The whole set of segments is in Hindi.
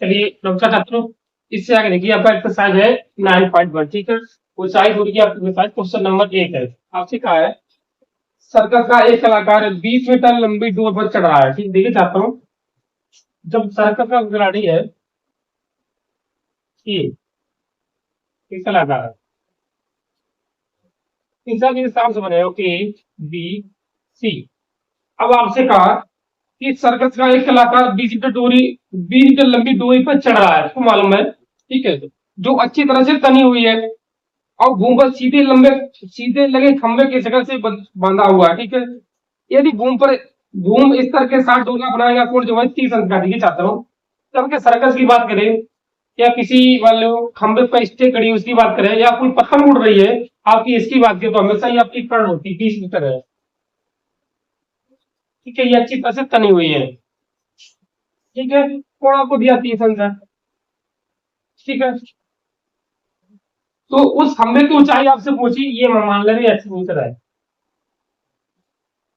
चलिए नमस्कार छात्रों। इससे आगे देखिए आपका एक्सरसाइज है 9.1। ठीक है, ऊंचाई दूरी की आपकी एक्सरसाइज क्वेश्चन नंबर 1 है। आपसे कहा है सर्कस का एक कलाकार 20 मीटर लंबी डोर पर चढ़ रहा है। ठीक, देखिए छात्रों, जब सर्कस का खिलाड़ी है ये एक कलाकार तीसरा के हिसाब से बने ओके बी सी। अब आपसे कहा कि सर्कस का एक कलाकार 20 मीटर लंबी डोरी पर चढ़ रहा है, आपको मालूम है। ठीक है, जो अच्छी तरह से तनी हुई है और घूम पर सीधे लगे खंभे की शक्ल से बांधा हुआ है। ठीक है, यदि घूम इस तरह के साथ डोला बनाएगा कोण जो है 30 अंक का। देखिए चाहता हूँ, जब के सर्कस की बात करें या किसी मान लो खंभे पर स्टे कड़ी उसकी बात करें या कोई पत्थर उड़ रही है आपकी इसकी बात करें तो हमेशा ही आपकी कर्ण होती है 20 मीटर है। ठीक है, ये अच्छी तरह से तनी हुई है। ठीक है, कोण आपको दिया 30 अंक है। ठीक है, तो उस खंभे की ऊंचाई आपसे पूछी, ये मान लेंगे 80 मीटर है।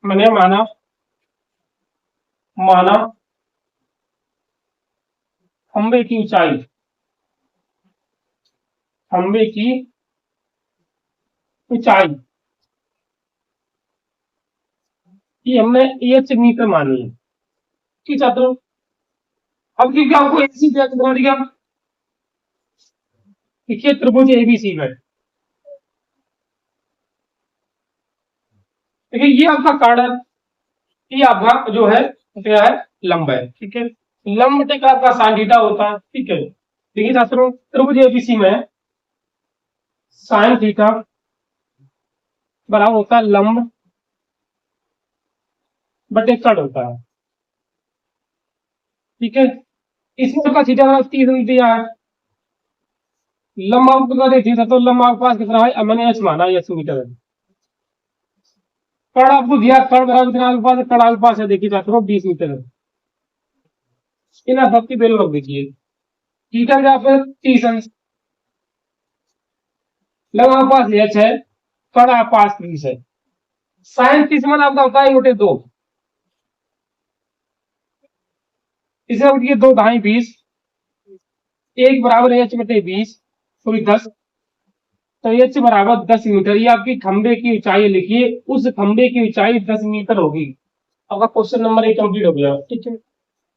मैंने माना माना खंबे की ऊंचाई, खंबे की ऊंचाई ये हमने एच मीटर मानी है। ठीक छात्रों, अब क्योंकि आपको एसी बना दिया, देखिए त्रिभुज एबीसी में, देखिए ये आपका कार्ड है, ये आपका जो है क्या है, लंब है। ठीक है, लंब टेक आपका साइन थीटा होता है। ठीक है, देखिए छात्रों, त्रिभुज एबीसी में साइन थीटा बराबर होता है लंब बटे कट होता है। ठीक है, इसमें आपका थीटा बराबर 30 दिया है, लंब आपको बता थीटा, तो लंब आपके पास कितना है, मैंने एच माना 80 मीटर है। कर्ण आपको दिया, कर्ण बराबर कितना आपके पास, कर्ण आपके पास है देखिए छात्रों 20 मीटर है। इन सबकी वैल्यू रख दीजिए, थीटा क्या पे 30 अंश, लंब आपके पास एच है, कर्ण आपके पास 30 है, साइन 30 मान आपका होता है √2, इसे उठिए 2 ढाई 20, एक बराबर एच बटे 20 सॉरी 10, तो एच बराबर 10 मीटर। ये आपकी खंबे की ऊंचाई लिखिए, उस खंबे की ऊंचाई 10 मीटर होगी। आपका क्वेश्चन नंबर 1 कंप्लीट हो गया। ठीक है,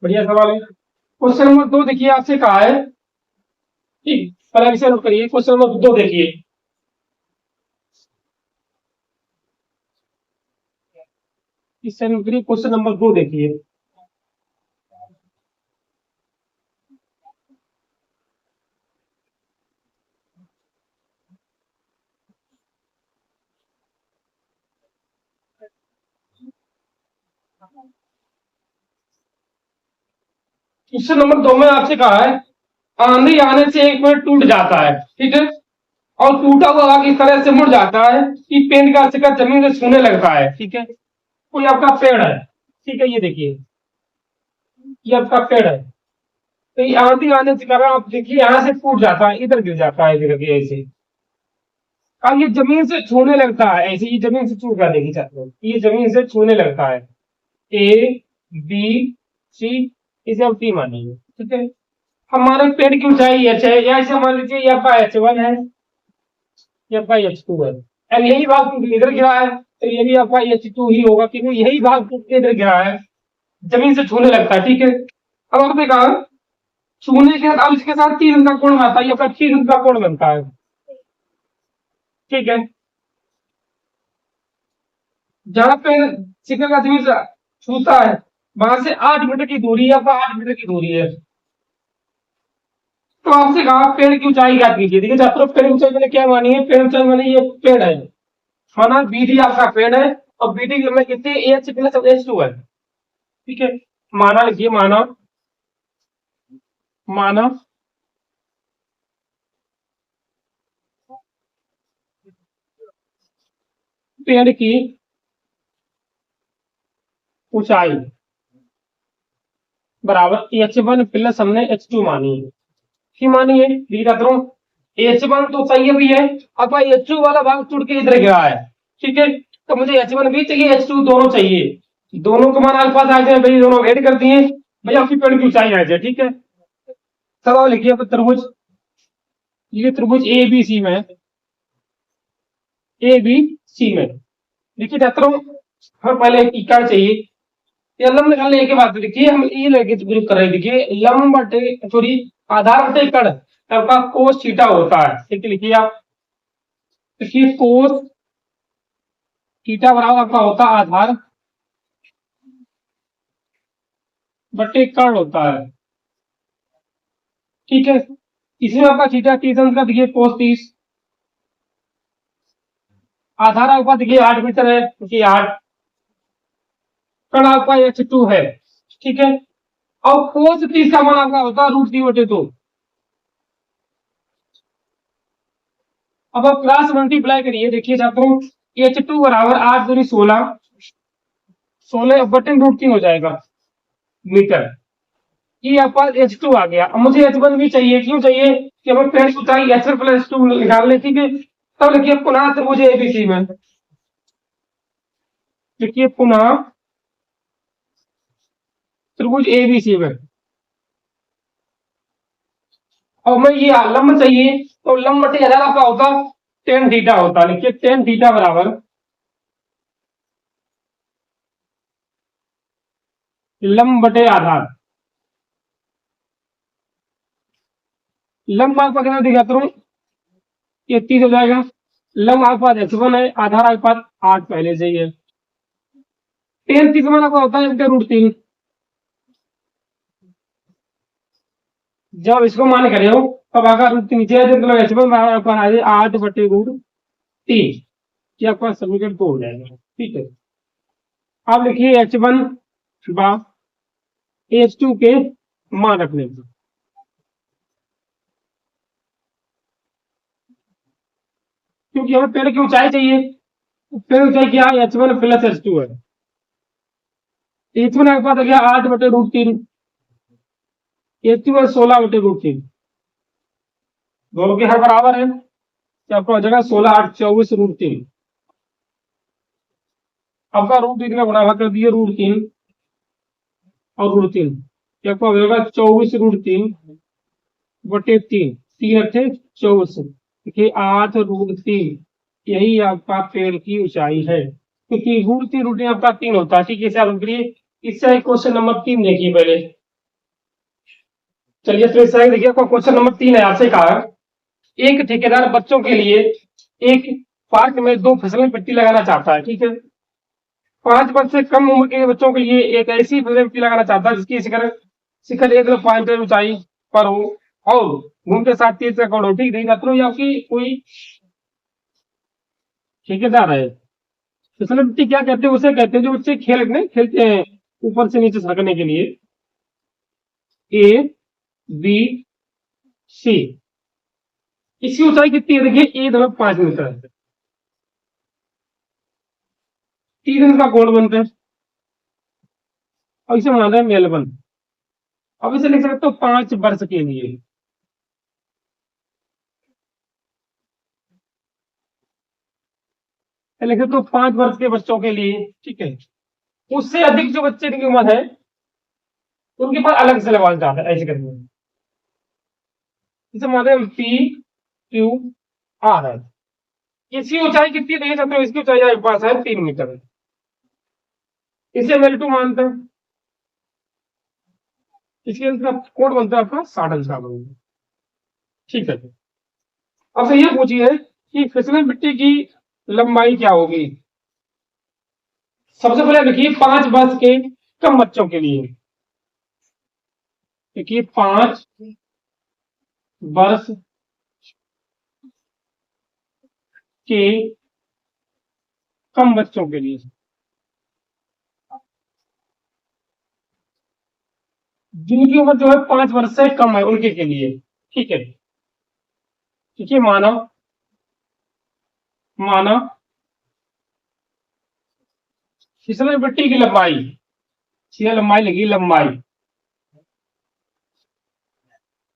बढ़िया सवाल है। क्वेश्चन नंबर 2 देखिए, आपसे कहा है, ठीक पहले इसे नोट करिए, क्वेश्चन नंबर 2 देखिए, इससे नोट करिए, क्वेश्चन नंबर 2 देखिए, क्वेश्चन नंबर 2 में आपसे कहा है आंधी आने से एक पेड़ टूट जाता है। ठीक है, और टूटा हुआ भाग इस तरह से मुड़ जाता है कि पेड़ का शिखर जमीन से छूने लगता है। ठीक है, कोई आपका पेड़ है, ठीक है, ये देखिए ये आपका पेड़ है, तो ये आंधी आने से कारण आप देखिए यहाँ से टूट जाता है, इधर गिर जाता है, गिर के ऐसे, अब ये जमीन से छूने लगता है, ऐसे ये जमीन से छू कर देखिए छात्रों, ये जमीन से छूने लगता है। ए बी सी, इसे हम टी मानेंगे। ठीक है, हमारे पेड़ की ऊंचाई एच है, या इसे मान लीजिए ये आपका H1 है, ये आपका H2 है, अब यही भाग टूट के इधर गिरा है तो ये भी आपका H2 ही होगा, क्योंकि यही भाग टूट के इधर गिरा है, जमीन से छूने लगता है। ठीक है, अब आपने कहा छूने के बाद अब इसके साथ 30 का कोण बनता है, ये आपका 30 का कोण बनता है। ठीक है, जहां पे शिखर का जमीन से छूता है वहां से 8 मीटर की दूरी है, 8 मीटर की दूरी है। तो आपसे कहा पेड़ की ऊंचाई क्या कीजिए, देखिए छात्रों, पेड़ की ऊंचाई मैंने क्या मानी है, पेड़ ऊंचाई मानी ये पेड़ है, माना बीडी आपका पेड़ है, और बीडी की लंबाई कितनी एच प्लस H2 है। ठीक है, माना लिखिए, माना माना पेड़ की ऊंचाई बराबर H1 प्लस हमने H2 मानी है, की मानी है, देखिए छात्रों, H1 तो सही है भी है, अब H2 वाला भाग टूट के इधर गया है। ठीक है, तो मुझे H1 भी चाहिए, H2 दोनों चाहिए, दोनों को मान अल्फा आ जाए भाई, दोनों ऐड कर दिए भाई, आपकी पेड़ की ऊंचाई आ जाए। ठीक है, सब आप लिखिए आपको त्रिभुज, ये त्रिभुज ए बी सी में, ए बी सी में देखिए छात्रों, हमें पहले एक इकाई चाहिए। ये लंब निकालने के बाद देखिए हम ये लेके ग्रुप कर रहे हैं। देखिए लंब बटे सॉरी आधार बटे कण आपका कोस थीटा होता है। ठीक है, लिखिए आप, देखिए कोस थीटा बराबर आपका होता है आधार बटे कर्ण होता है। ठीक है, इसमें आपका थीटा 30 अंश का देखिए कोस 30, आधार आपका देखिए 8 मीटर है, देखिए 8, कर्ण आपका h2 है। ठीक है, और कोस 30 का मान आपका होता है √3/2। अब आप क्रॉस मल्टीप्लाई करिए, देखिए छात्रों h2 बराबर 8 दूनी 16, 16/√3 हो जाएगा मीटर। ये आपका h2 आ गया। अब मुझे h1 भी चाहिए, क्यों चाहिए कि हमें पेड़ की ऊंचाई h1 + h2 निकालने की। तब लिखिए पुनः त्रिभुज एबीसी में, देखिए पुनः त्रिभुज एबीसी में। और हमें ये लंब चाहिए, तो लंब बटे आधार आपका होता tan थीटा होता। लिखिए tan थीटा बराबर लंब बटे आधार। लंब आपका कितना दिखाता हूँ, ये 30 हो जाएगा। लंब आपके पास h1 है, आधार आपके पास 8 पहले से ही है। tan 30 मान आपका होता है √3। जब इसको मान करे हो तब आगा √3 नीचे आ जाए, मतलब h1 आपका आ जाए 8/√3। ये आपका समीकरण 2 हो जाएगा। ठीक है, आप लिखिए h1 बा h2 के मान रखने पर, क्योंकि हमें पेड़ की ऊंचाई चाहिए। पेड़ ऊंचाई क्या है, h1 + h2 है। h1 आपके पास आ गया 8/√3, h2 है 16/√3, दोनों के हर बराबर है, तो आपको हो जाएगा 16 8 24/√3। आपका √3 का गुणा कर दिए √3 और √3, ये आपका हो जाएगा 24/3/3, 3 × 24, देखिए 8√3, यही आपका पेड़ की ऊंचाई है। क्योंकि √3 आपका 3 होता है। ठीक है, इसे आप करिए। इससे क्वेश्चन नंबर 3 देखिए पहले। चलिए तो इससे देखिए आपका क्वेश्चन नंबर 3 है, आपसे कहा एक ठेकेदार बच्चों के लिए एक पार्क में 2 फिसलन पट्टी लगाना चाहता है। ठीक है, 5 वर्ष से कम उम्र के बच्चों के लिए एक ऐसी फिसलन पट्टी लगाना चाहता है जिसकी शिखर शिखर 1.5 मीटर ऊंचाई पर हो और घूम के साथ 30 का कोण हो। ठीक है, छात्रों ये आपकी कोई ठेकेदार है। फिसलन पट्टी क्या कहते हैं, उसे कहते हैं जो बच्चे खेलते हैं ऊपर से नीचे सरकने के लिए। ए बी सी, इसकी ऊंचाई कितनी है, देखिए 1.5 मीटर है। 3 का कोण बनता है और इसे माना है मेलबर्न। अब इसे लिख सकते हो 5 वर्ष के लिए। लिख सकते हो 5 वर्ष के बच्चों के लिए। ठीक है, उससे अधिक जो बच्चे की उम्र है उनके पास अलग से लगवाना चाहता है, ऐसे करके इसे मानते हैं PQR है। इसकी ऊंचाई कितनी नहीं सकते हो, इसकी ऊंचाई आपके पास है 3 मीटर। इसे L2 मानते हैं। इसके अंदर कोण बनता है आपका 60 अंश का बनता है। ठीक है, अब से ये पूछिए कि फिसलन मिट्टी की लंबाई क्या होगी। सबसे पहले देखिए 5 वर्ष के कम बच्चों के लिए, देखिए 5 वर्ष के कम बच्चों के लिए, जिनकी उम्र जो है 5 वर्ष से कम है उनके के लिए। ठीक है, देखिए माना माना फिसलन मिट्टी की लंबाई, सीधा लंबाई लगी लंबाई,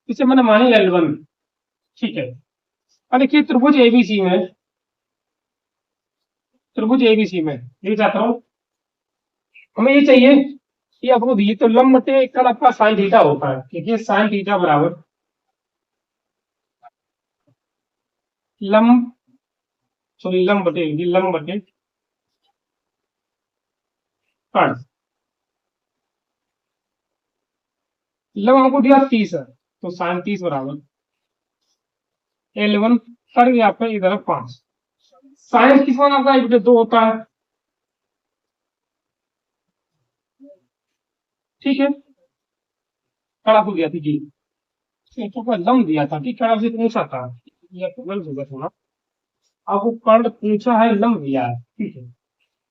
इसे मैंने मानी L1। ठीक है, अब देखिए त्रिभुज एबीसी में ये चाहता हूं, हमें ये चाहिए कि आपको दिए तो लंब बटे कण आपका साइन थीटा होता है। देखिए साइन थीटा बराबर लंब, सॉरी लंब बटे, लंब बटे कर्ण। लंब हमको दिया 30 है, तो साइन 30 बराबर L1 कट गया आपका इधर 5। साइन किस मान आपका 1/2 होता है, ठीक है। कड़ा को दिया थी जी, तो आपको लंब दिया था, ठीक है, आपसे पूछा था, ये गलत होगा थोड़ा। आपको कर्ण पूछा है, लंब दिया है, ठीक है।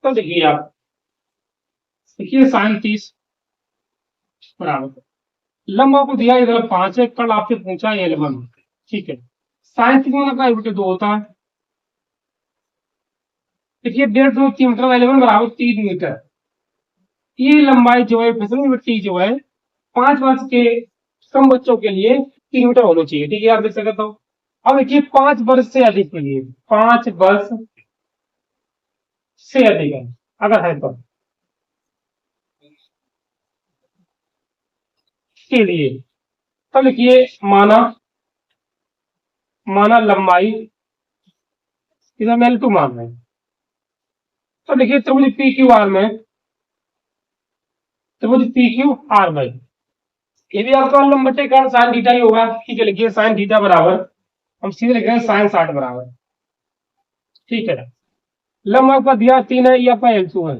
तो देखिए आप, देखिए साइन 30 बराबर, लंब आपको दिया इधर 5 है, कर्ण आपसे पूछा है L1, ठीक है। साइन किस मान आपका 1/2 होता है, देखिए 1.5 मीटर, L1 बराबर 3 मीटर। ये लंबाई जो है फिसलन मिट्टी जो है 5 वर्ष के कम बच्चों के लिए 3 मीटर होना चाहिए, ठीक है, आप देख सकते हो। अब देखिए 5 वर्ष से अधिक के लिए, 5 वर्ष से अधिक है अगर है तो, के लिए, तब लिखिए माना, माना लंबाई, इधर मैं L2 मान रहे हैं, तो लिखिए त्रिभुज पी क्यू आर में, त्रिभुज पी क्यू आर में, ये भी आपका लंब बटे कर्ण साइन थीटा ही होगा, ठीक है। लिखिए साइन थीटा बराबर, हम सीधे लिख रहे हैं साइन 60 बराबर, ठीक है। लंब आपका दिया 3 है, ये आपका L2 है।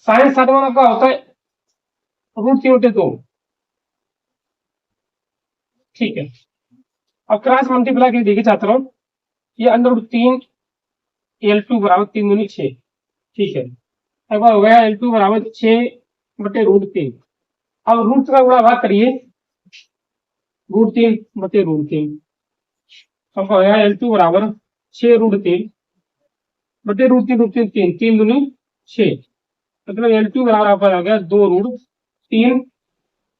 साइन 60 मान आपका होता है √3/2, ठीक है। अब क्रॉस मल्टीप्लाई करके देखिए छात्रों, ये √3 L2 बराबर 3×6, ठीक है। अब हो गया L2 बराबर 6/√3। अब रूट का गुणा भाग करिए, √3/√3, अब हो गया L2 बराबर 6√3/√3, 3×3 मतलब L2 बराबर आपका आ गया 2√3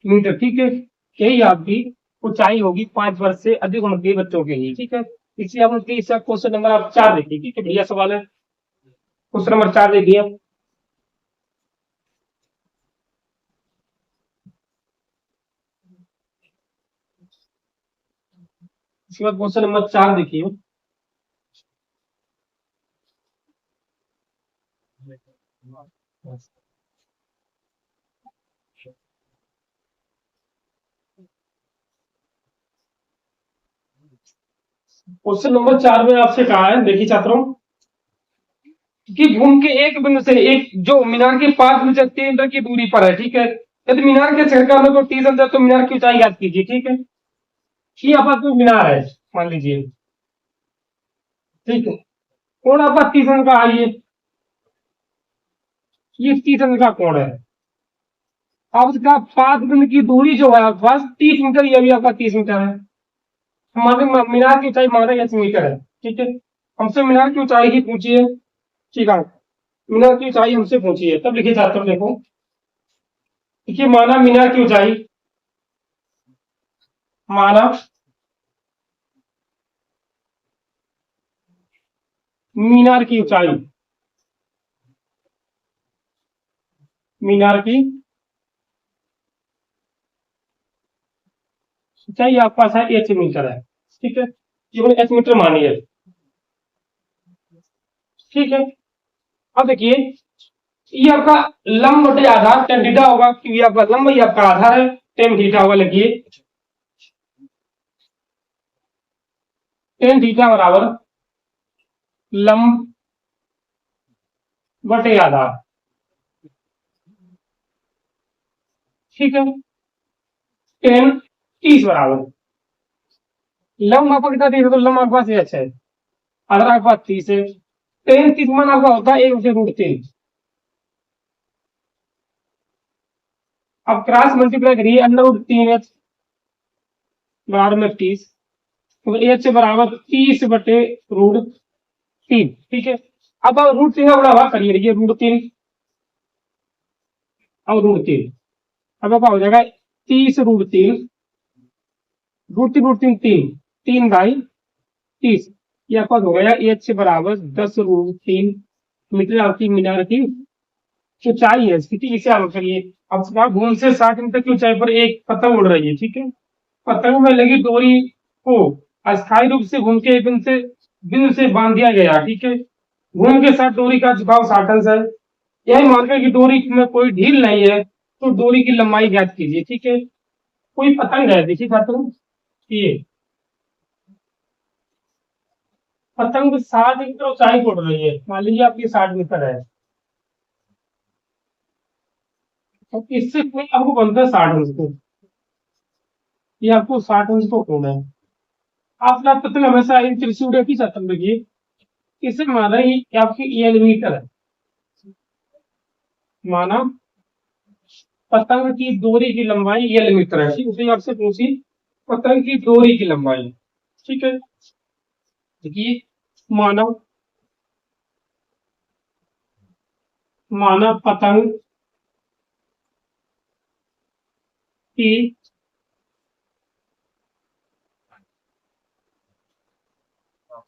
मीटर, ठीक है। यही आपकी ऊंचाई होगी 5 वर्ष से अधिक उम्र के बच्चों के लिए, ठीक है। इसी आप इसका क्वेश्चन नंबर आप 4 देखिए, ठीक है, बढ़िया सवाल है। क्वेश्चन नंबर 4 देखिए आप, इसके बाद क्वेश्चन नंबर 4 देखिए। क्वेश्चन नंबर 4 में आपसे कहा है, देखिए छात्रों, कि घूम के एक बिंदु से एक जो मीनार के 5 मीटर की दूरी पर है, ठीक है। यदि मीनार के शिखर का अनुको 30 है, तो मीनार की ऊंचाई याद कीजिए, ठीक है। ये आपका कोई मीनार है, मान लीजिए, ठीक है। कोण आपका 30 का है, ये 30 का कोण है। अब उसका 5 बिंदु की दूरी जो है आपके पास 30 मीटर, ये भी आपका 30 मीटर है। हमारे मीनार की ऊंचाई मान 10 मीटर है, ठीक है। हमसे मीनार की ऊंचाई ही पूछिए, ठीक है। मीनार की ऊंचाई हमसे पूछिए, तब लिखिए छात्रों, देखो देखिए, माना मीनार की ऊंचाई, माना मीनार की ऊंचाई, मीनार की ऊंचाई आपके पास है 8 मीटर है, ठीक है। केवल 8 मीटर मानिए, ठीक है। अब देखिए, ये आपका लंब बटे आधार टेन थीटा होगा, क्योंकि आपका लंब ही आपका आधार है, टेन थीटा होगा। लिखिए टेन थीटा बराबर लंब बटे आधार, ठीक है। टेन 30 बराबर, लंब आपका कितना 30 है, तो लंब आपके पास ये अच्छा है, आधार आपके पास 30 है। टेन 30 मान आपका होता है 1/√3। अब क्रॉस मल्टीप्लाई करिए, √3h बराबर में 30, तो एच बराबर 30/√3, ठीक है। अब आप √3 का बड़ा भाग करिए, देखिए √3 और √3, अब आपका हो जाएगा 30√3, √3 3 3/30, ये आपका हो गया एच बराबर 10√3 मीटर आपकी मीनार की ऊंचाई है इसकी, ठीक है। इसे आप करिए, अब घूम से 60 मीटर की ऊंचाई पर एक पतंग उड़ रही है, ठीक है। पतंग में लगी डोरी को अस्थायी रूप से घूम के एक बिंदु से बिंदु से बांध दिया गया, ठीक है। घूम के साथ डोरी का झुकाव 60 अंश है। यही मानकर कि डोरी में कोई ढील नहीं है, तो डोरी की लंबाई ज्ञात कीजिए, ठीक है। कोई पतंग है, देखिए छात्रों, ये पतंग 60 मीटर ऊंचाई उड़ रही है, मान लीजिए आपकी 60 मीटर है, तो इससे कोई आपको बनता है 60 अंश को, ये आपको 60 अंश को कोण है। आपका पतंग हमेशा इन त्रिशूल की छात्र देखिए, इसे माना ये आपकी एल मीटर है, माना पतंग की डोरी की लंबाई एल मीटर है, ठीक। उसे आपसे पूछी पतंग की डोरी की लंबाई, ठीक है। देखिए, माना माना पतंग की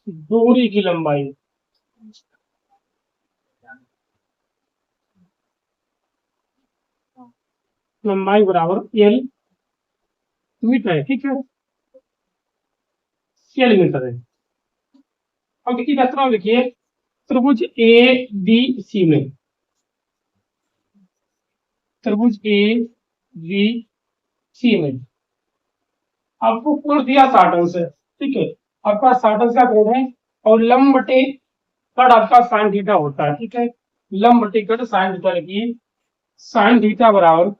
डोरी की लंबाई, लंबाई बराबर एल मीटर है, ठीक है। एल मीटर है। अब देखिए छात्रों, देखिए त्रिभुज ए बी सी में, त्रिभुज ए बी सी में आपको कोण दिया 60 अंश है, ठीक है। आपका 60 अंश का कोण है, और लंब बटे कट आपका साइन थीटा होता है, ठीक है। लंब बटे कट साइन थीटा लिखिए, साइन थीटा बराबर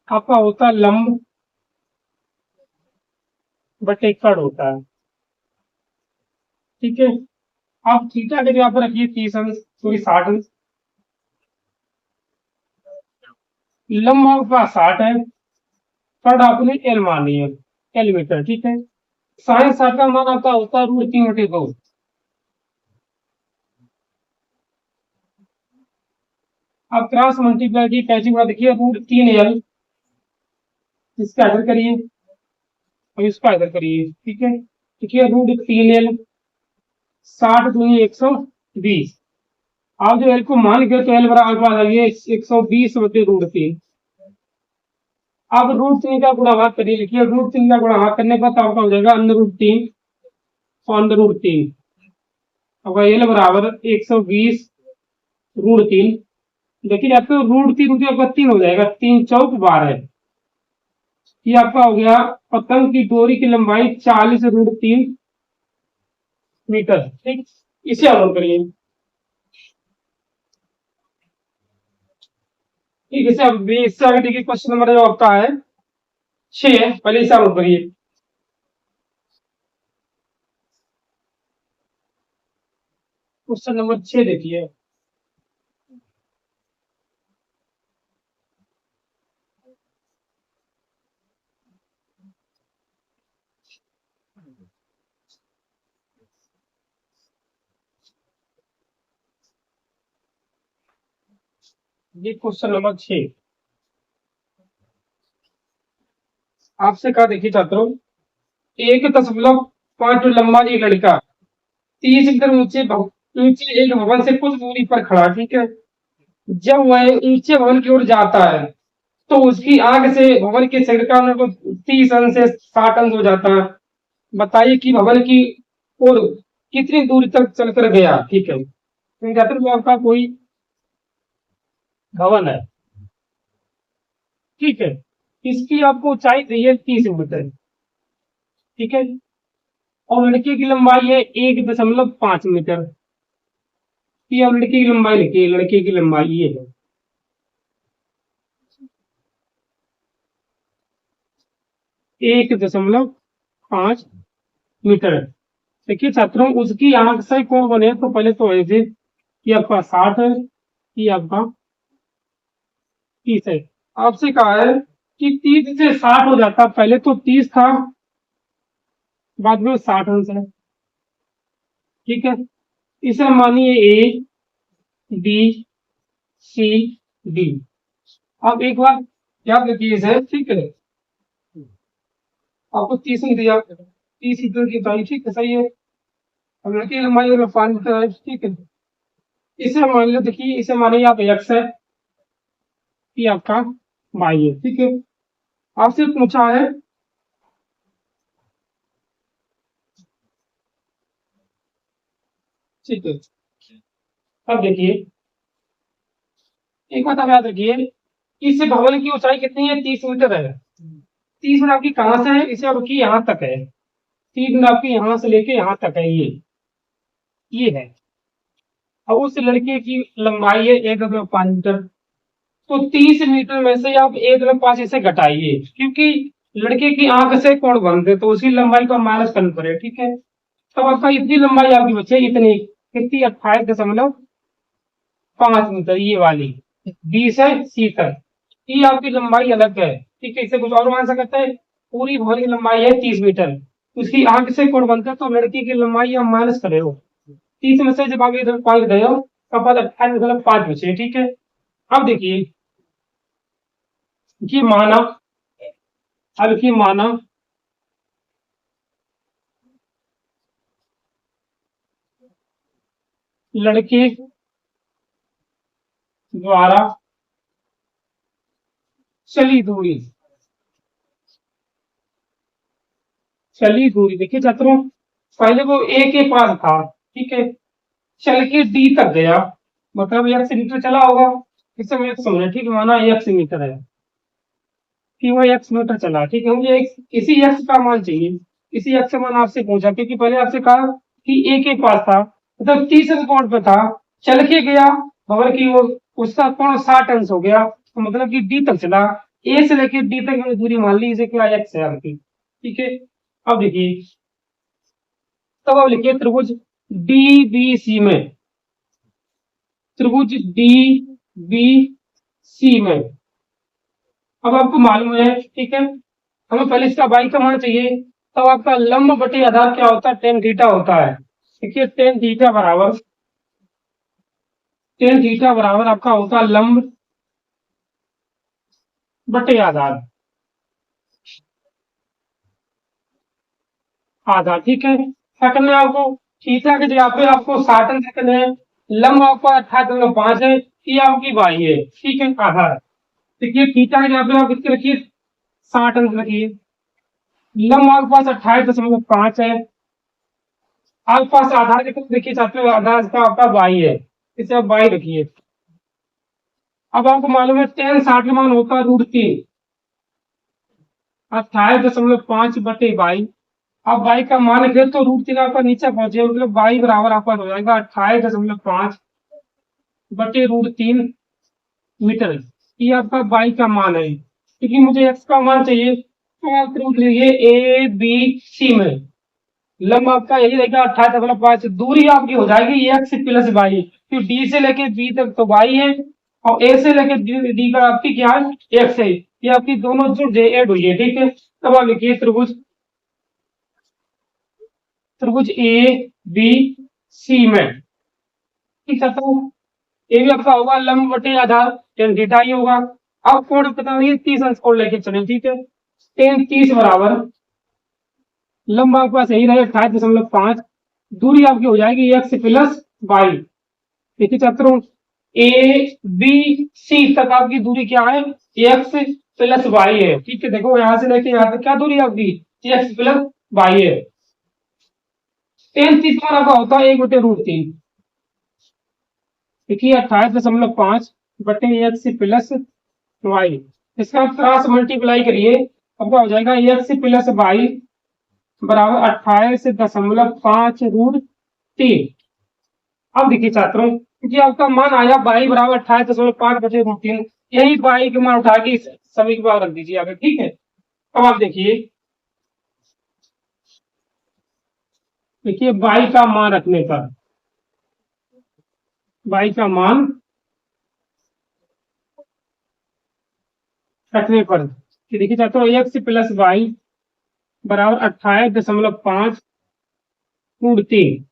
आपका होता है लंब बटे कट होता है, ठीक है। आप थीटा के जगह पर रखिए 30 अंश, सॉरी 60 अंश। लंब आपका 60 है, कट आपने एल मान लिया, एल मीटर, ठीक है। साइन 60 का मान आपका होता है √3/2। आप क्रॉस मल्टीप्लाई की कैसी बात, देखिए √3l, इसका इधर करिए और इसका इधर करिए, ठीक है। देखिए √3l, 60 × 120। आप जो एल को मान गए तो एल बराबर आपके पास आ गया 120/√3। आप √3 का गुणा भाग करिए, लिखिए √3 का गुणा भाग करने पर तो आपका हो जाएगा √3 और √3। अब एल बराबर 120 √3। देखिए आपको √3 आपका 3 हो जाएगा, 3×4 = 12 है। ये आपका हो गया पतंग की डोरी की लंबाई 40 √3 मीटर, ठीक। इसे हल करिए, ठीक है। इसे अब इससे आगे देखिए, क्वेश्चन नंबर जो आपका है 6 है, पहले इसे हल करिए। क्वेश्चन नंबर 6 देखिए, ये क्वेश्चन नंबर 6 आपसे कहा, देखिए छात्रों, 1.5 लंबा एक लड़का 30 मीटर ऊंचे एक भवन से कुछ दूरी पर खड़ा, ठीक है। जब वह ऊंचे भवन की ओर जाता है, तो उसकी आंख से भवन के शिखर का को 30 अंश से 60 अंश हो जाता है। बताइए कि भवन की ओर कितनी दूरी तक चलकर गया, ठीक है। तो कहते हैं आपका कोई भवन है, ठीक है। इसकी आपको ऊंचाई चाहिए 30 मीटर, ठीक है। और लड़के की लंबाई है 1.5 मीटर। ये अब लड़के की लंबाई लिखिए, लड़के की लंबाई ये है 1.5 मीटर। देखिए छात्रों, उसकी आंख से कौन बने, तो पहले तो ऐसे कि आपका 60 है, कि आपका 30 है। आपसे कहा है कि 30 से 60 हो जाता, पहले तो 30 था, बाद में 60 अंश है, ठीक है। इसे मानिए ए बी सी डी। अब एक बार याद रखिए इसे, ठीक है। आपको 30 ही दिया, 30 मीटर की ऊंचाई, ठीक है, सही है। अब लड़की की लंबाई अगर 5 मीटर है, ठीक है। इसे मान लो, देखिए इसे मानिए आप एक्स है, कि आपका वाई है, ठीक है। आपसे पूछा है ठीक है। अब देखिए, एक बात आप याद रखिए, इस भवन की ऊंचाई कितनी है? 30 मीटर है। 30 मीटर आपकी कहाँ से है? इसे आपकी यहाँ तक है। 30 मीटर आपकी यहाँ से लेके यहाँ तक है, ये है। अब उस लड़के की लंबाई है 1.5 मीटर। तो 30 मीटर में से आप 1.5 इसे घटाइए, क्योंकि लड़के की आंख से कोण बंद है, तो उसकी लंबाई को माइनस करना पड़ेगा, ठीक है। तब आपका इतनी लंबाई आपकी बची है, इतनी कितनी? 28.5 मीटर, ये वाली। बी से सी तक, ये आपकी लंबाई अलग है, ठीक है। इसे कुछ और मान सकते हैं। पूरी भवन की लंबाई है 30 मीटर, उसकी आंख से कोण बनता है, तो लड़की की लंबाई आप माइनस करे हो। 30 में से जब आप इधर 5 गए हो, तब 28.5 बचे, ठीक है। अब देखिए, ये माना, अब ये माना लड़के द्वारा चली दूरी, देखिए छात्रों, पहले वो ए के पास था, ठीक है, चल के डी तक गया, मतलब 1 मीटर चला होगा। इसे मुझे समझना, ठीक है, माना 1 मीटर है कि वो 1 मीटर चला, ठीक है। मुझे इसी एक्स का मान चाहिए, इसी एक्स का मान आपसे पूछा, क्योंकि पहले आपसे कहा कि ए के पास था, मतलब तीसरे कोण पे था, चल के गया भवर की ओर, उसका कोण 60 अंश हो गया, तो मतलब कि डी तक चला। ए से लेके डी तक मैंने दूरी मान ली, इसे क्या? एक्स है आपकी, ठीक है। अब देखिए, तब अब लिखिए त्रिभुज डी बी सी में, त्रिभुज डी बी सी में, अब आपको मालूम है, ठीक है, हमें पहले इसका बाई का मान चाहिए। तब आपका लंब बटे आधार क्या होता है? टेन थीटा होता है। देखिए टेन थीटा बराबर आपका होता है लंब बटे आधार, ठीक है। क्या करना है आपको? थीटा की जगह पे आपको 60 करना है। लंब आपका 28.5 है, ये आपकी बाई है, ठीक है, आधार। देखिए थीटा की जगह पे आप कितने रखिए? 60 अंश रखिए। लंब आपके पास 28.5 है, आपके पास आधार कितना देखिए चाहते हो? आधार इसका आपका बाई है, इसे आप बाई रखिए। अब आपको मालूम है टेन 60 का मान होता है √3, 28.5 बटे बाई। अब बाई का मान रखे तो √3 आपका नीचे पहुंचे, मतलब बाई बराबर आपका हो जाएगा 28.5 बटे √3 मीटर। ये आपका बाई का मान है, क्योंकि मुझे एक्स का मान चाहिए, तो आप रूट लीजिए ए बी सी में। लंब आपका यही रहेगा 28.5, दूरी आपकी हो जाएगी एक्स प्लस बाई, क्योंकि डी से लेके बी तक तो बाई है, और ए से लेके डी का आपकी क्या है? एक्स है। ये आपकी दोनों जुड़ जाए, ऐड हुई है, ठीक है। तब आप लिखिए त्रिभुज ए बी सी में, ठीक है। तो ये भी आपका होगा लंब बटे आधार, टेन थीटा ही होगा। अब कोण पता नहीं 30 अंश कोण लेके चले, ठीक है। टेन 30 बराबर लंब आपके पास यही रहे 28.5, दूरी आपकी हो जाएगी एक्स प्लस बाई। देखिए छात्रों, ए बी सी तक आपकी दूरी क्या है? एक्स प्लस वाई है, ठीक है। देखो यहां से लेके यहाँ तक क्या दूरी है आपकी? एक्स प्लस वाई है। टेन 30 पर आपका होता है 1/√3, देखिए 28.5 बटे एक्स प्लस वाई, इसका क्रॉस मल्टीप्लाई करिए, आपका हो जाएगा एक्स प्लस वाई बराबर 28.5 √3। अब देखिए छात्रों, ये आपका मान आया बाई बराबर 28.5 बटे √3, यही बाई के मान उठा के इस सभी के बाद रख दीजिए आगे, ठीक है। अब आप देखिए बाई का मान रखने पर, बाई का मान रखने पर, कि देखिए छात्रों एक्स प्लस वाई बराबर 28.5 √3,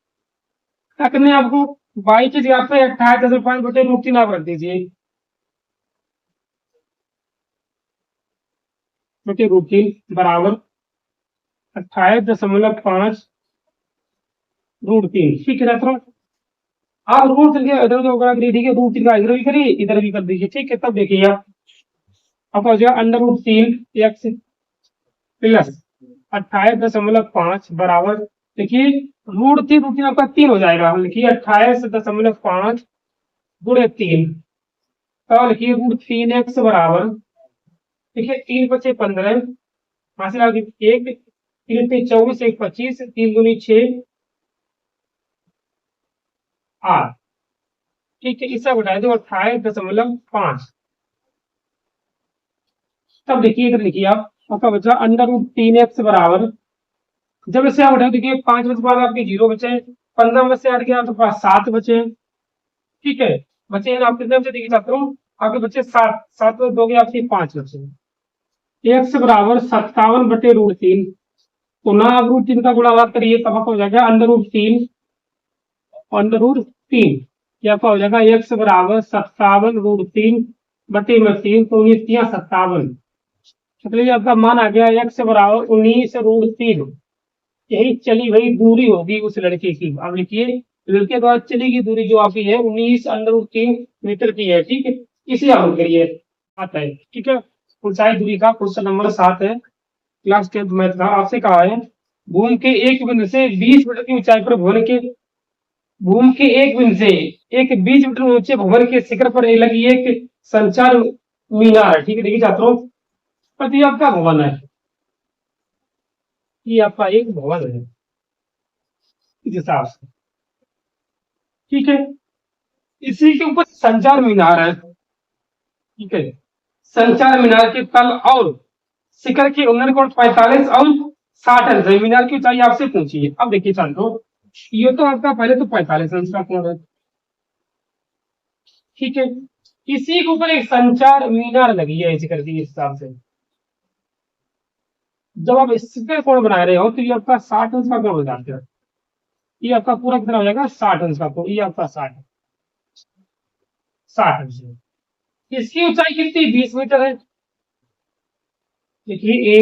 क्या करना है आपको? बाई की जगह पे 28.5 बटे √3 आप रख दीजिए, बटे √3 बराबर 28.5 √3, ठीक है छात्रों। आप रूट करके इधर उधर करा करिए, ठीक है, √3 का इधर भी करिए, इधर भी कर दीजिए, ठीक है। तब देखिए आप, आपका हो जाएगा √3 एक्स प्लस 28.5 बराबर देखिए √3 आपका 3 हो जाएगा, लिखिए 28.5 गुणे 3। तो लिखिए √3x बराबर, देखिए 3×5 = 15, यहाँ से आगे 1, 3×3 = 24, 1 = 25, 3×2 = 6 8। ठीक है, इससे घटा दो 28.5। तब देखिए इधर लिखिए आप, आपका बचा √3x बराबर, जब इससे आप उठाओ देखिए 5 में से बाद आपके 0 बचे, 15 में से 8 गया आपके पास 7 बचे। ठीक है, बचे हैं आप कितने बचे देखिए छात्रों, आपके बचे 7, 7 में 2 गए आपके 5 बचे। x बराबर 57/√3। तो ना आप √3 का गुणाकार करिए, तब आपका हो जाएगा √3 क्या आपका हो जाएगा, x बराबर 57√3/3, तो 19×3 = 57। चलिए आपका मान आ गया x बराबर 19√3। यही चली हुई दूरी होगी उस लड़के की। अब लिखिए लड़के द्वारा चली गई दूरी जो आपकी है 19√3 मीटर की है। ठीक है, इसे हल करिए, आता है। ठीक है, ऊंचाई दूरी का क्वेश्चन नंबर 7 है, क्लास 10 मैथ का। आपसे कहा है भूमि के एक बिंदु से 20 मीटर की ऊंचाई पर भूमि के एक बिंदु से एक 20 मीटर ऊंचे भवन के शिखर पर लगी एक संचार मीनार है। ठीक है, देखिए छात्रों, पति आपका भवन है, ये आपका एक भवन है इस हिसाब से। ठीक है, इसी के ऊपर संचार मीनार है। ठीक है, संचार मीनार के तल और शिखर के उन्नयन कोण 45 और 60 अंश है। मीनार की ऊंचाई आपसे पूछी है। अब देखिए छात्रों, ये तो आपका पहले तो 45 अंश का कोण है। ठीक है, इसी के ऊपर एक संचार मीनार लगी है शिखर की, इस हिसाब से जब आप इसके कोण बना रहे हो तो ये आपका 60 अंश का कोण हो जाता है। ये आपका पूरा कितना हो जाएगा, 60 अंश का कोण। ये आपका 60 अंश है। इसकी ऊंचाई कितनी, 20 मीटर है। देखिए ए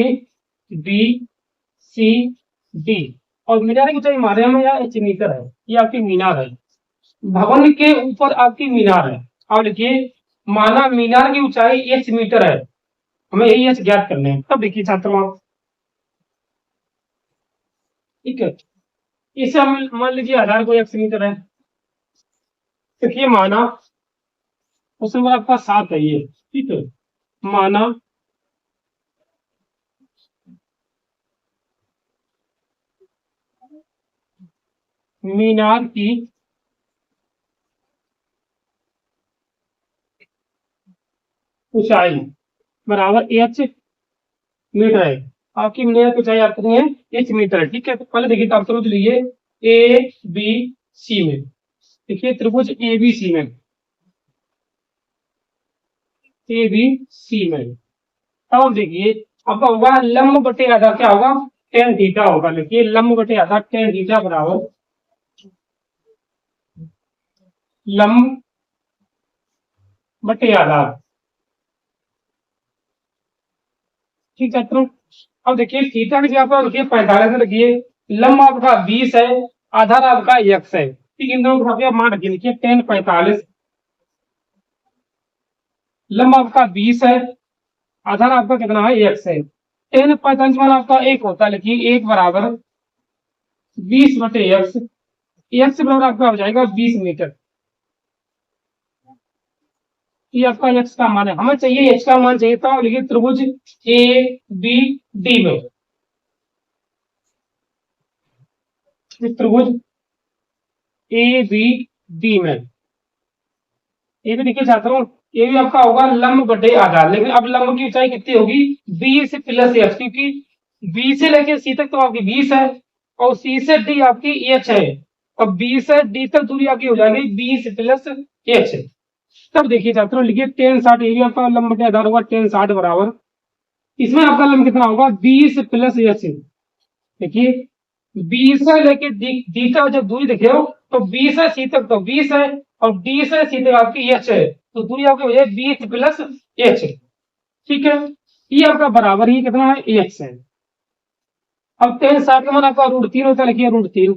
बी सी डी, और मीनार की ऊंचाई मारे में या इंच मीटर है। ये आपकी मीनार है, भवन के ऊपर आपकी मीनार है। अब देखिए माना मीनार की ऊंचाई h मीटर है, हमें यही h ज्ञात करने हैं। तब देखिए छात्रों आप, ठीक है, इसे हम मान लीजिए आधार को x मीटर है। देखिए माना उसमें आपका 7 है ये। ठीक है, माना मीनार की ऊंचाई बराबर h मीटर है। आपकी मीनार की ऊंचाई आपकी है h मीटर है। ठीक है, तो पहले देखिए आप समझ लीजिए ए बी सी में, देखिए त्रिभुज ए बी सी में, ए बी सी में, अब देखिए आपका होगा लंब बटे आधा क्या होगा, टेन थीटा होगा। देखिए लंब बटे आधा टेन थीटा बराबर लंब बटे आधा। ठीक है, तो अब देखिए थीटा की जगह पर देखिए 45 रखिए, लंब आपका 20 है, आधार आपका x है। ठीक, इन दोनों को मान रखिए, देखिए टेन 45, लंब आपका 20 है, आधार आपका कितना है x है। टेन 45 मान आपका एक होता है, लिखिए 1 बराबर 20/x, x बराबर आपका हो जाएगा 20 मीटर। ये आपका x का मान है, हमें चाहिए x का मान चाहिए था। लिखिए त्रिभुज ए बी डी में, त्रिभुज ए बी डी में, ये भी देखिए छात्रों, ये भी आपका होगा लंब बटे आधार। लेकिन अब लंब की ऊंचाई कितनी होगी, 20 प्लस x, क्योंकि बी से लेके सी तक तो आपकी 20 है और सी से डी आपकी h है। अब बी से डी तक दूरी आपकी हो जाएगी 20 प्लस h। तब देखिए छात्रों, लिखिए टेन 60, ये भी आपका लंब बटे आधार होगा टेन 60 बराबर, इसमें आपका लंब कितना होगा 20 प्लस h। देखिए बी से लेके डी तक जब दूरी देखे हो तो बी से सी तक तो 20 है और डी से सी तक आपकी h है, तो दूरी आपकी हो जाए 20 प्लस h। ठीक है, ये आपका बराबर ही कितना है x है। अब टेन 60 का मान आपका √3 होता है, लिखिए √3।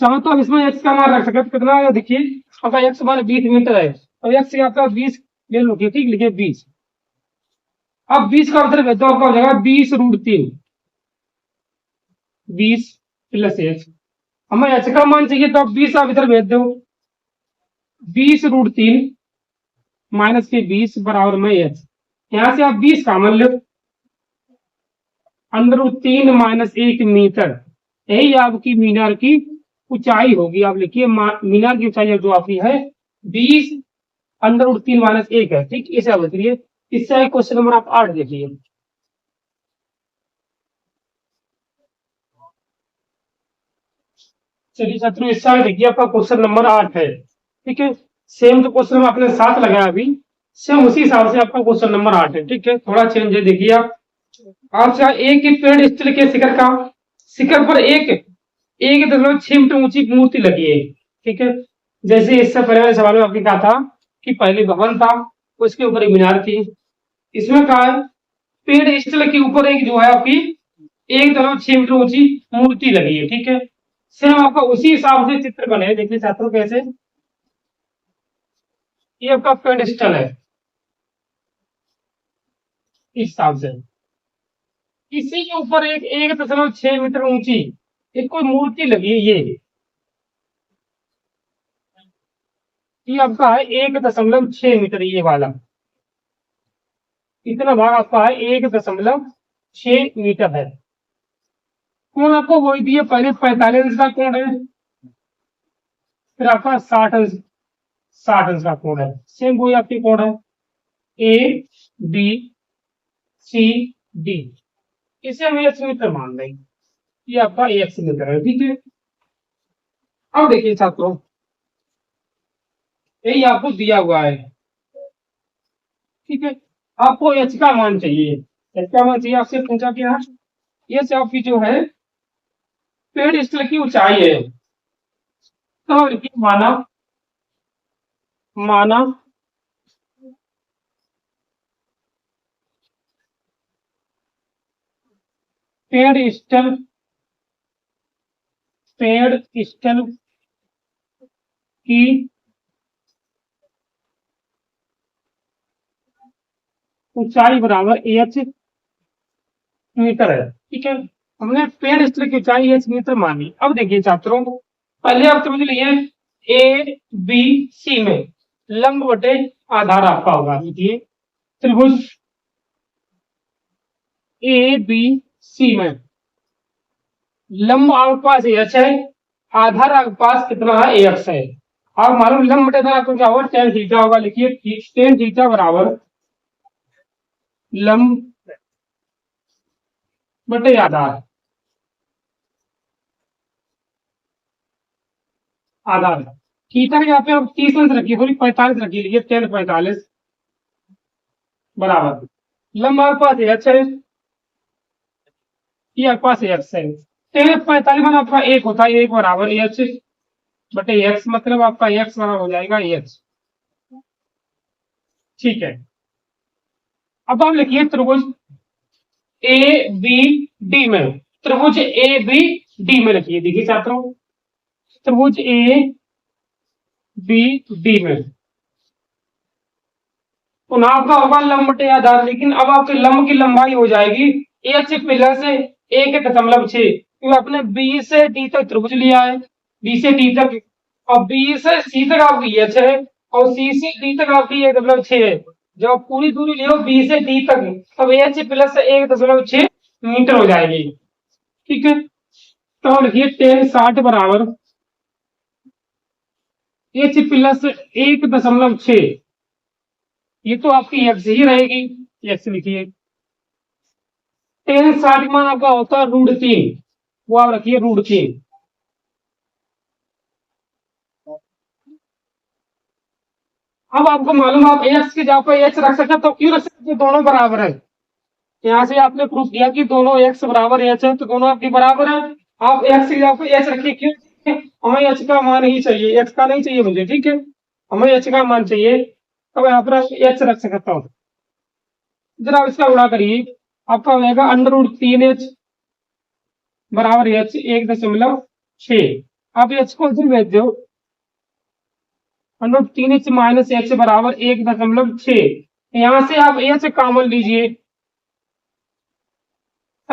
समझ तो, अब इसमें x का मान रख सकते हैं, कितना है देखिए आपका x मान 20 मीटर है और x से आपका 20 ले लो, ठीक लिखिए 20। अब 20 का अंतर भेज दो, आपका हो जाएगा 20√3, 20 + h। हमें h का मान चाहिए तो आप 20 आप इधर भेज दो, 20√3 माइनस के 20 बराबर में h। यहां से आप 20 कॉमन लो, √3 - 1 मीटर, यही आपकी मीनार की ऊंचाई होगी। आप लिखिए मीनार की ऊंचाई जो आपकी है 20 √3 - 1 है। ठीक, इसे आप लिखिए। इससे क्वेश्चन नंबर आप 8 देखिए। चलिए छात्रों, इस साल देखिए आपका क्वेश्चन नंबर 8 है। ठीक है, सेम जो क्वेश्चन आपने 7 लगाया अभी, सेम उसी हिसाब से आपका क्वेश्चन नंबर 8 है। ठीक है, थोड़ा चेंज है, देखिए आप। अच्छा, एक ही पेड़ स्टील के शिखर का, शिखर पर एक 1.6 मीटर ऊंची मूर्ति लगी है। ठीक है, जैसे इससे पहले वाले सवाल में आपने कहा था कि पहले भवन था, उसके ऊपर एक मीनार थी। इसमें कहा है पेड़ स्टील के ऊपर एक जो है आपकी 1.6 मीटर ऊंची मूर्ति लगी है। ठीक है, सेम आपका उसी हिसाब से चित्र बने। देखिए छात्रों कैसे, ये आपका पेडिस्टल है, इस हिसाब से इसी के ऊपर एक 1.6 मीटर ऊंची एक कोई मूर्ति लगी है। ये आपका है 1.6 मीटर, ये वाला इतना भाग आपका है 1.6 मीटर है। कोण आपको वही दिए पहले, 45 का कोण है, फिर आपका 60 अंश का कोण है। सेम वही आपकी कोण है ABCD, इसे हम एक्स मीटर मान लेंगे। ये आपका एक्स मीटर है। ठीक है, अब देखिए छात्रों, यही आपको दिया हुआ है। ठीक है, आपको एच का मान चाहिए। एच का मान चाहिए, आपसे पूछा क्या, ये से आपकी जो है पेड़ स्थल की ऊंचाई है। तो लिखिए माना, माना पेड़ स्थल, पेड़ स्थल की ऊंचाई बराबर एच मीटर है। ठीक है, हमने पेड़ स्थल की ऊंचाई एच मीटर मानी। अब देखिए छात्रों, पहले आप समझ लीजिए ए बी सी में लंब बटे आधार आपका होगा। देखिए त्रिभुज ए बी सी में लंब आपके पास एच है, आधार आपके पास कितना है, एक्स है। आप मालूम लंब बटे आधार आपको क्या होगा, टेन थीटा होगा। लिखिए टेन थीटा बराबर लंब बटे आधार, आधार थीटा के यहाँ पे आप 30 अंश रखिए, सॉरी 45 रखिए। लिखिए टेन 45 बराबर लंब आपके पास एच है, ये आपके पास एक्स है। टेन 45 मान आपका एक होता है, एक बराबर एच बटे एक्स, मतलब आपका एक्स बराबर हो जाएगा एच। ठीक है, अब आप लिखिए त्रिभुज ए बी डी में, त्रिभुज ए बी डी में लिखिए। देखिए छात्रों, त्रिभुज ए बी डी में पुनः आपका होगा लंब बटे आधार, लेकिन अब आपके लंब की लंबाई हो जाएगी एच प्लस 1.6, क्योंकि आपने बी से डी तक त्रिभुज लिया है, बी से डी तक, और बी से सी तक आपकी एच है, और सी से डी तक आपकी 1.6 है। जब आप पूरी दूरी लियो बी से डी तक, तब एच प्लस 1.6 मीटर हो जाएगी। ठीक है, तो लिखिए टेन 60 बराबर एच प्लस 1.6, ये तो आपकी एक्स ही रहेगी। एक्स लिखिए, टेन 60 मान आपका होता है √3, वो आप रखिए √3। अब आपको मालूम, आप एक्स की जगह पर एच रख सकते, तो क्यों रख सकते, दोनों बराबर है। यहाँ से आपने प्रूफ किया कि दोनों एक्स बराबर एच है, तो दोनों आपकी बराबर है। आप एक्स की जगह पर एच रखिए, क्यों, हमें एच का मान ही चाहिए, एक्स का नहीं चाहिए मुझे। ठीक है, हमें एच का मान चाहिए, तो यहाँ पर एच रख सकता हूँ। जरा इसका गुणा करिए, आपका हो जाएगा √3h बराबर एच 1.6। आप एच को इधर भेज दो, √3h - h बराबर 1.6। यहाँ से आप एच कॉमन लीजिए,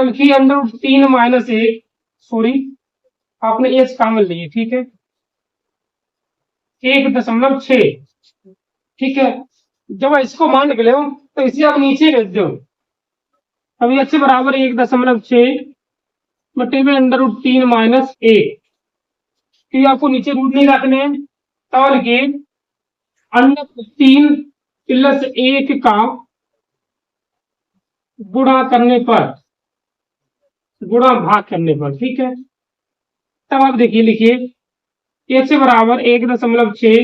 अब 3√3 - 1, सॉरी आपने एच कॉमन लिए, ठीक है, 1.6, ठीक है। जब इसको मान निकले हो तो इसे आप नीचे भेज दो। अब एच बराबर 1.6 बटे में √3 - 1, क्योंकि आपको नीचे रूट नहीं रखने हैं, तौल के √3 + 1 का गुणा करने पर, गुणा भाग करने पर, ठीक है। तब आप देखिए, लिखिए एच बराबर 1.6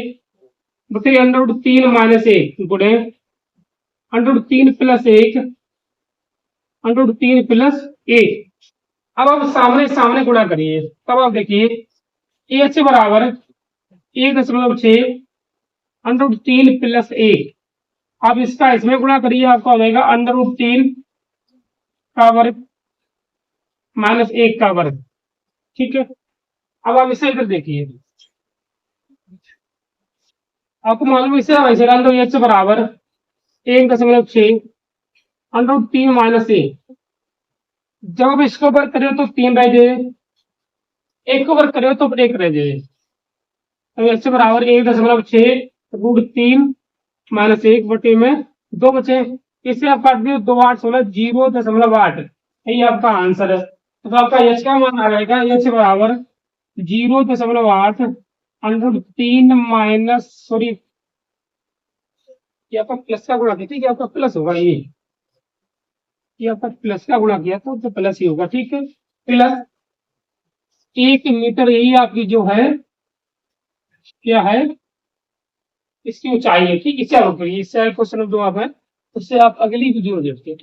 बटे √3 - 1 गुणे √3 + 1 √3 + 1। अब आप सामने सामने गुणा करिए, तब आप देखिए एच बराबर 1.6 √3 + 1। आप इसका इसमें गुणा करिए, आपको आ जाएगा √3 का वर्ग -1 का वर्ग, ठीक है। अब आप इसे इधर देखिए, आपको मालूम इसे वैसे डाल दो, एच बराबर 1.6 √3 - 1। जब आप इसको वर्ग करो तो 3 रह जाए, एक को वर्ग करो तो 1 रह जाए। तो एच बराबर 1.6 √3 - 1 बटे में 2 बचे। इसे आप काट दिए, 2 8 16 0.8, यही आपका आंसर है। तो आपका एच का मान आ जाएगा, एच बराबर 0.8 √3 माइनस, सॉरी ये आपका प्लस का गुणा किया, ठीक है, आपका प्लस होगा ये आपका प्लस का गुणा किया तो प्लस ही होगा, ठीक है। प्लस 1 मीटर, यही आपकी जो है क्या है, इसकी ऊंचाई है, ठीक है। चलो, इससे क्वेश्चन 2 आप है, उससे आप अगली वीडियो देखते हैं।